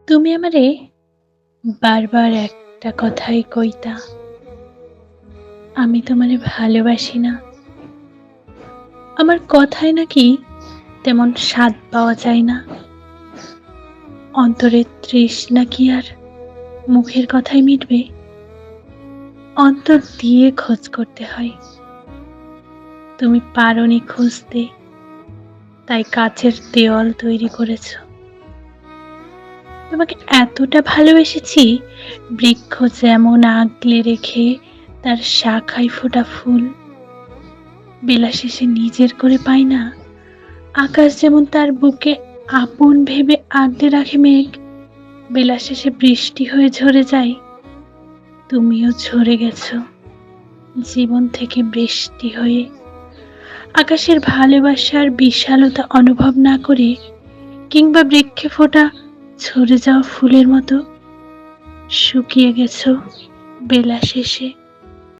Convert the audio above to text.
তুমি আমারে বারবার একটা কথাই কইতা, আমি তোমারে ভালোবাসি না। আমার কথায় নাকি তেমন স্বাদ পাওয়া যায় না। অন্তরের তৃষ্ণা কি আর মুখের কথায় মিটবে? অন্তর দিয়ে খোঁজ করতে হয়। তুমি পারোনি খুঁজতে, তাই কাচের দেওয়াল তৈরি করেছ। তোমাকে এতটা ভালোবেসেছি, বৃক্ষ যেমন আগলে রেখে তার শাখায় ফোটা ফুল বেলা শেষে নিজের করে পায় না, আকাশ যেমন তার বুকে আপন ভেবে আগলে রাখে মেঘ, বেলা শেষে বৃষ্টি হয়ে ঝরে যায়। তুমিও ঝরে গেছো জীবন থেকে বৃষ্টি হয়ে, আকাশের ভালোবাসার বিশালতা অনুভব না করে, কিংবা বৃক্ষে ফোটা ঝরে যাওয়া ফুলের মতো শুকিয়ে গেছো বেলা শেষে।